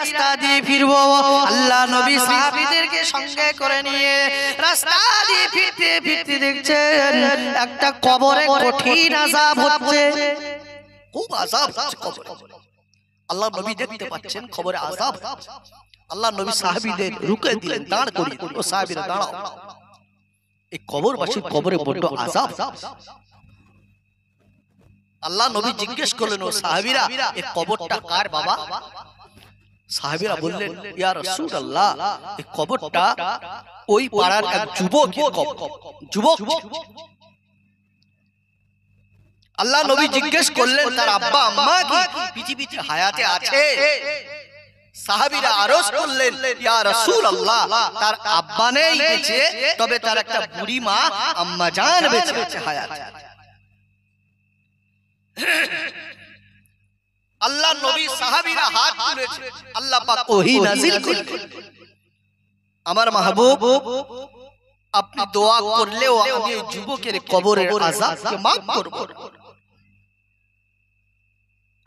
রাস্তা দিয়ে ফিরবো। আল্লাহ নবী সাহাবীদেরকে সঙ্গে করে নিয়ে রাস্তা দিয়ে ফিরতে ফিরতে দেখছেন একটা কবরে কঠিন আযাব হচ্ছে, খুব আযাব হচ্ছে কবরে। আল্লাহ নবী দেখতে পাচ্ছেন কবরে আযাব। আল্লাহ নবী সাহাবীদের রুকে দিলেন, দাঁড় করিয়ে, ও সাহাবীরা দাঁড়াও, এই কবরবাসীর কবরে বড় আযাব। আল্লাহ নবী জিজ্ঞেস করলেন, ও সাহাবীরা এই কবরটা কার বাবা? সাহাবীরা বললেন, ইয়া রাসূলুল্লাহ, এই কবরটা ওই পাড়ার এক যুবকের কবর, যুবক। আল্লাহ নবী জিজ্ঞেস করলেন, তার আব্বা আম্মা কি পৃথিবীতে হায়াতে আছে? সাহাবীরা আরজ করলেন, ইয়া রাসূলুল্লাহ, তার আব্বা নেই বেঁচে, তবে তার একটা বুড়ি মা আম্মা জান বেঁচে আছে, হায়াতে। আল্লাহ নবী সাহাবীরা হাত তুলেছে, আল্লাহ পাক ওহী নাযিল করলেন, আমার মাহবুব আপনি দোয়া করলেও আমি এই যুবকের কবরের আযাবকে maaf করব।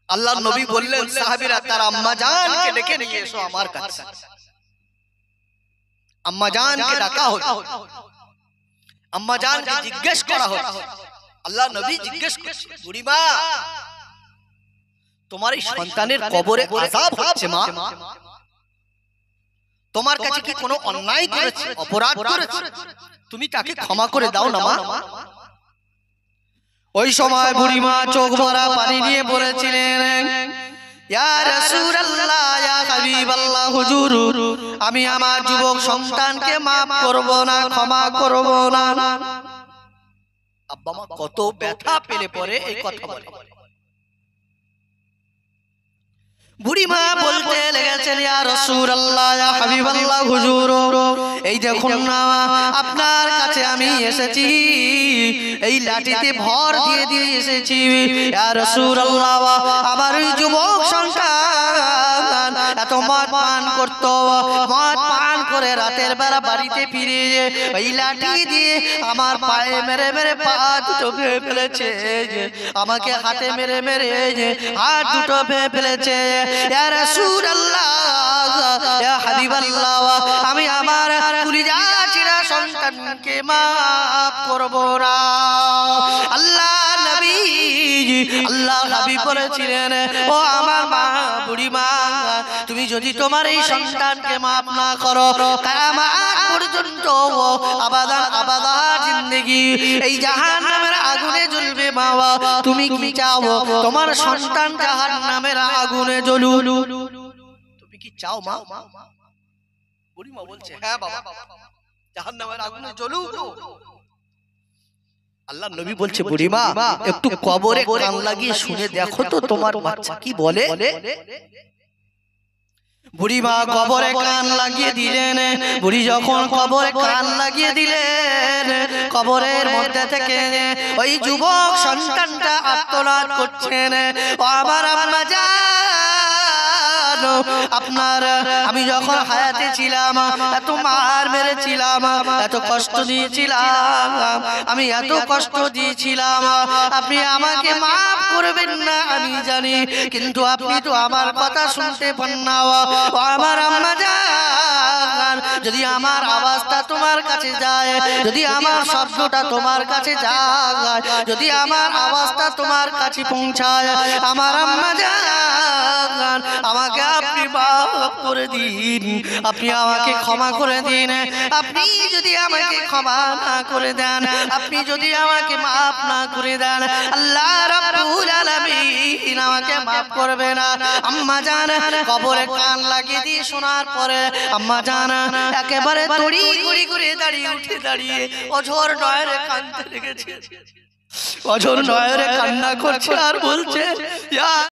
আল্লাহ নবী বললেন, সাহাবীরা তার আম্মা জানকে ডেকে নিয়ে এসো আমার কাছে। আম্মা জানকে ডাকা হলো, আম্মা জানকে জিজ্ঞেস করা হলো। আল্লাহ নবী জিজ্ঞেস করছেন, বুড়ি মা, তোমার এই সন্তানের কবরে আযাব হচ্ছে মা, তোমার কাছে কি কোনো অন্যায় করেছে, অপরাধ করেছে? তুমি তাকে ক্ষমা করে দাও না মা। ওই সময় বুড়ি মা চোখ ভরা পানি নিয়ে বলেছিলেন, ইয়া রাসূলুল্লাহ, ইয়া হাবিবাল্লাহ, হুজুর, আমি আমার যুবক সন্তানকে maaf করব না, ক্ষমা করব না। আব্বা মা কত ব্যথা পেলে পরে এই কথা বলে। বুড়ি মা বলতে লেগেছেন, ইয়া রাসূলুল্লাহ, ইয়া হাবিবাল্লাহ, হুজুর, এই দেখুন না, আপনার কাছে আমি এসেছি, এই লাঠিতে ভর দিয়ে দিয়ে এসেছি। ইয়া রাসূলুল্লাহ, আমার ওই যুবক সন্তান এত মদ পান করত, মদ পান করে রাতের বেলা বাড়িতে ফিরে এই লাঠি দিয়ে আমার পায়ে মেরে মেরে পা দুটো ভেঙে ফেলেছে, আমাকে হাতে মেরে মেরে হাত দুটো ভেঙে ফেলেছে। ইয়া রাসূলুল্লাহ, ইয়া হাবিবাল্লাহ, আমি আমার কুলিজা চিরা সন্তানকে maaf করব না। আল্লাহ নবী, আল্লাহ হাবিব বলেছিলেন, ও আমার মা, বুড়ি মা, তুমি যদি তোমার এই সন্তানকে maaf না করো, কিয়ামত পর্যন্ত আবাদান আবাদা জিন্দেগি এই জাহান্নামের আগুনে জ্বলবে। মা, তুমি কি চাও তোমার সন্তান জাহান্নামের আগুনে জ্বলুক? তুমি কি চাও মা? বুড়ি মা বলছে, হ্যাঁ বাবা, জাহান্নামের আগুনে জ্বলুক। আল্লাহ নবী বলছে, বুড়ি মা, একটু কবরে কান লাগিয়ে শুনে দেখো তো তোমার বাচ্চা কি বলে। বুড়ি মা কবরে কান লাগিয়ে দিলেন। বুড়ি যখন কবরে কান লাগিয়ে দিলেন, কবরের মধ্যে থেকে ওই যুবক সন্তানটা আর্তনাদ করছেন, ও আমার আম্মা জান, আপনার আমি যখন হায়াতে ছিলাম এত মার মেরেছিলাম, এত কষ্ট দিয়েছিলাম, আমি এত কষ্ট দিয়েছিলাম, আপনি আমাকে maaf করবেন না আমি জানি, কিন্তু আপনি তো আমার কথা শুনতে পান না। আমার আম্মা জান, যদি আমার আওয়াজটা তোমার কাছে যায়, যদি আমার শব্দটা তোমার কাছে যায়, যদি আমার আওয়াজটা তোমার কাছে পৌঁছায়, আমার আম্মা জান, আমাকে আপনি maaf করে দিন, আপনি আমাকে ক্ষমা করে দিন। আপনি যদি আমাকে ক্ষমা না করে দেন, আপনি যদি আমাকে maaf না করে দেন, আল্লাহ রাব্বুল আলামিন আমাকে maaf করবে না। আম্মা জান কবরে কান লাগিয়ে দিয়ে শোনার পরে আম্মা জান একেবারে তড়ি ঘড়ি করে দাঁড়িয়ে উঠে দাঁড়িয়ে অঝোর নয়নে কাঁদতে লেগেছে, অঝোর নয়নে কান্না করছে আর বলছে, ইয়া